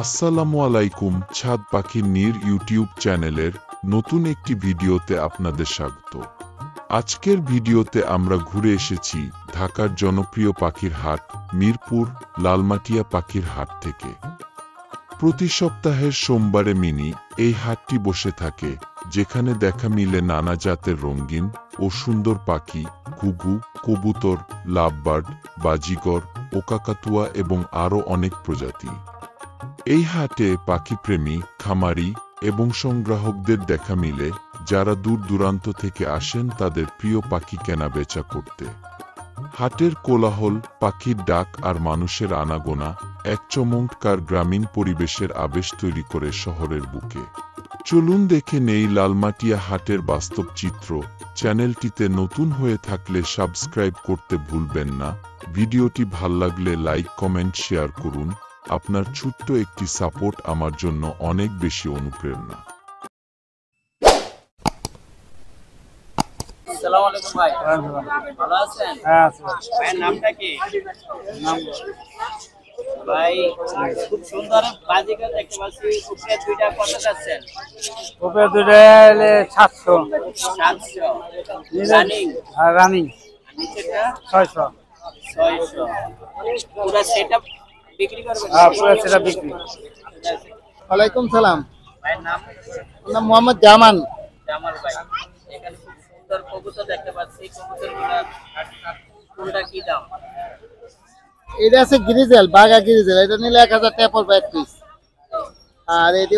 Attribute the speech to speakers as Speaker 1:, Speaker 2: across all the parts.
Speaker 1: আসসালামু আলাইকুম, ছাদ পাখির নীর ইউটিউব চ্যানেলের নতুন একটি ভিডিওতে আপনাদের স্বাগত। আজকের ভিডিওতে আমরা ঘুরে এসেছি ঢাকার জনপ্রিয় পাখির হাট মিরপুর লালমাটিয়া পাখির হাট থেকে। প্রতি সপ্তাহের সোমবারে মিনি এই হাটটি বসে থাকে, যেখানে দেখা মিলে নানা জাতের রঙিন ও সুন্দর পাখি, ঘুঘু, কবুতর, লাভবার্ড, বাজিগর, ওকাকাতুয়া এবং আরও অনেক প্রজাতি। এই হাটে পাখিপ্রেমী, খামারি এবং সংগ্রাহকদের দেখা মিলে, যারা দূর দূরান্ত থেকে আসেন তাদের প্রিয় পাখি কেনা বেচা করতে। হাটের কোলাহল, পাখির ডাক আর মানুষের আনাগোনা এক চমৎকার গ্রামীণ পরিবেশের আবেশ তৈরি করে শহরের বুকে। চলুন দেখে নেই লালমাটিয়া হাটের বাস্তব চিত্র। চ্যানেলটিতে নতুন হয়ে থাকলে সাবস্ক্রাইব করতে ভুলবেন না। ভিডিওটি ভাল লাগলে লাইক, কমেন্ট, শেয়ার করুন। আপনার ছোট্ট একটি সাপোর্ট আমার জন্য অনেক বেশি অনুপ্রেরণা।
Speaker 2: আসসালামু আলাইকুম ভাই, ভালো আছেন?
Speaker 3: হ্যাঁ আছে
Speaker 2: ভাইয়ের নামটা কি?
Speaker 3: নাম
Speaker 2: ভাই খুব সুন্দর বাজিকার দেখতে পাচ্ছি। উপরে দুইটা কত যাচ্ছেন?
Speaker 3: উপরে দুটো 700
Speaker 2: 700 রানিং,
Speaker 3: আর রানিং
Speaker 2: নিচেটা
Speaker 3: 600।
Speaker 2: 600। পুরো সেটআপ বিক্রি করবেন?
Speaker 3: হ্যাঁ পুরো সেটা বিক্রি।
Speaker 4: ওয়ালাইকুম সালাম।
Speaker 2: ভাইয়ের নাম?
Speaker 4: আমার নাম মোহাম্মদ জামান।
Speaker 2: জামাল ভাই, এখানে খুব সুন্দর কবুতর দেখতে পাচ্ছি। কবুতরগুলো কোনটা কি দাম?
Speaker 4: এটা আছে গ্রিজেল, বাঘা গ্রিজেল। এটা নিলে 1000 টাকা পড়বে এক পিস। আর এটি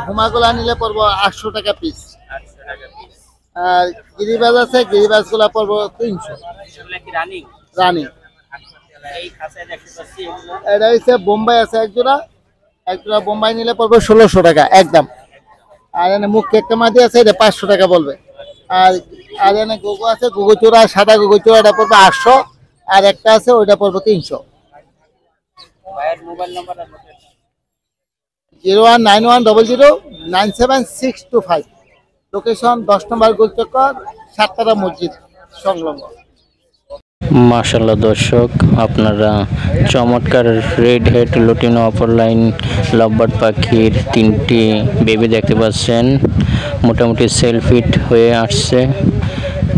Speaker 4: হুমাগুলা নিলে পড়বো 800 টাকা পিস।
Speaker 2: 800 টাকা পিস।
Speaker 4: আর গিরিবাজ আছে, গিরিবাজগুলা পড়বো 300।
Speaker 2: এগুলো কি রানিং?
Speaker 4: রানি।
Speaker 2: এই খাঁচায় দেখতে পাচ্ছি এগুলো
Speaker 4: এটা হচ্ছে বোম্বাই আছে একজোড়া বোম্বাই নিলে পড়বে 1600 টাকা একদম। আর এনে মুখ কেকটা মাটি আছে, এটা 500 টাকা বলবে। আর এনে গুগু আছে, গুগু চূড়া, সাদা গুগু চূড়া, এটা পড়বে 800। আর একটা আছে ওইটা পড়বে 300।
Speaker 2: ভাইয়ের মোবাইল নাম্বার আর লোকেশন?
Speaker 4: 01910097625। লোকেশন 10 নম্বর গোলচক্কর, 7তলা মসজিদ সংলগ্ন।
Speaker 5: মাশাআল্লাহ দর্শক, আপনারা চমৎকার রেড হেড লুটিনো অপর লাইন লাভবার্ড পাখির 3টি বেবি দেখতে পাচ্ছেন। মোটামুটি সেলফিট হয়ে আসছে।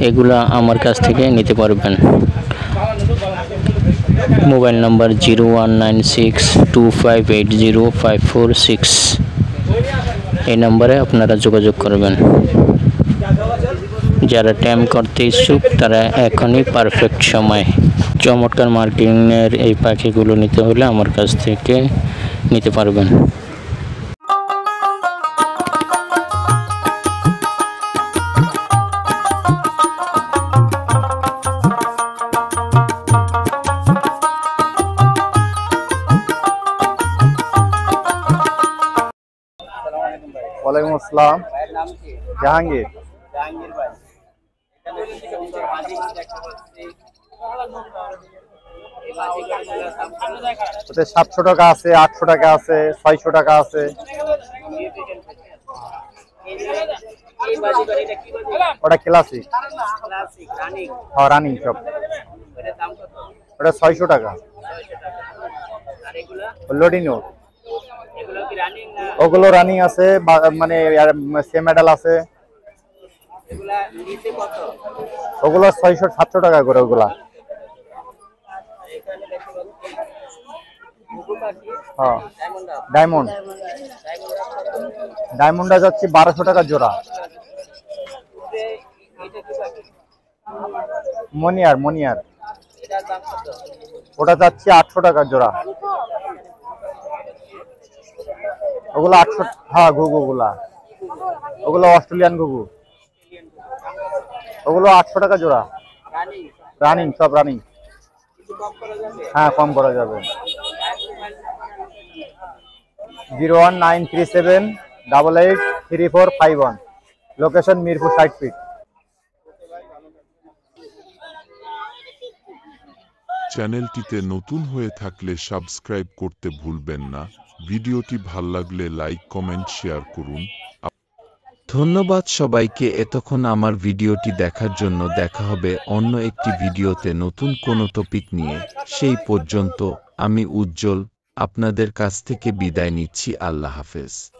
Speaker 5: এগুলা আমার কাছ থেকে নিতে পারবেন। Mobile number 019625805446। এই নম্বরে আপনারা যোগাযোগ করবেন। যারা ট্যাম করতে ইচ্ছুক তারা এখনই পারফেক্ট সময়। চমৎকার মার্কিংয়ের এই পাখিগুলো নিতে হলে আমার কাছ থেকে নিতে পারবেন।
Speaker 3: ওয়ালাইকুম আসসালাম।
Speaker 2: ভাইয়ের নাম কি?
Speaker 3: জাহাঙ্গীর।
Speaker 2: জাহাঙ্গীর ভাই, এখানে সুন্দর বাজিকার দেখতে পাচ্ছি। এই বাজিকারগুলোর দাম কত?
Speaker 3: ওতে 700 টাকা আছে, 800 টাকা আছে, 600 টাকা আছে।
Speaker 2: এই বাজিকার এটা কি বাজিকার?
Speaker 3: ওটা ক্লাসিক।
Speaker 2: Classic running.
Speaker 3: হ্যাঁ রানিং সব।
Speaker 2: এটার দাম কত?
Speaker 3: ওটা 600 টাকা।
Speaker 2: 600 টাকা। আর এগুলা?
Speaker 3: লোডিনো
Speaker 2: এগুলো কি রানিং না?
Speaker 3: ওগুলো রানিং আছে, মানে সেম মেডাল আছে।
Speaker 2: এগুলা নিচে কত?
Speaker 3: ওগুলো 600-700 টাকা করে ওগুলা।
Speaker 2: এখানে দেখতে পাচ্ছি মুগু পাখি।
Speaker 3: হ্যাঁ
Speaker 2: ডায়মন্ড
Speaker 3: ডায়মন্ড
Speaker 2: কত?
Speaker 3: ডায়মন্ডটা যাচ্ছে 1200 টাকা জোড়া।
Speaker 2: এটা কি পাখি?
Speaker 3: মনিয়ার
Speaker 2: এটার দাম কত?
Speaker 3: ওটা যাচ্ছে 800 টাকা জোড়া। ওগুলো 800। হ্যাঁ ঘুঘুগুলা, ওগুলো অস্ট্রেলিয়ান ঘুঘু। ওগুলো 800 টাকা জোড়া।
Speaker 2: রানিং?
Speaker 3: রানিং সব রানিং।
Speaker 2: কিছু কম করা যাবে?
Speaker 3: হ্যাঁ কম করা যাবে। 01937883451। Location Mirpur 60 feet.
Speaker 1: চ্যানেলটিতে নতুন হয়ে থাকলে সাবস্ক্রাইব করতে ভুলবেন না। ভিডিওটি ভাল লাগলে লাইক, কমেন্ট, শেয়ার করুন। ধন্যবাদ সবাইকে এতক্ষণ আমার ভিডিওটি দেখার জন্য। দেখা হবে অন্য একটি ভিডিওতে নতুন কোনো টপিক নিয়ে। সেই পর্যন্ত আমি উজ্জ্বল। আপনাদের কাছ থেকে বিদায় নিচ্ছি। আল্লাহ হাফেজ।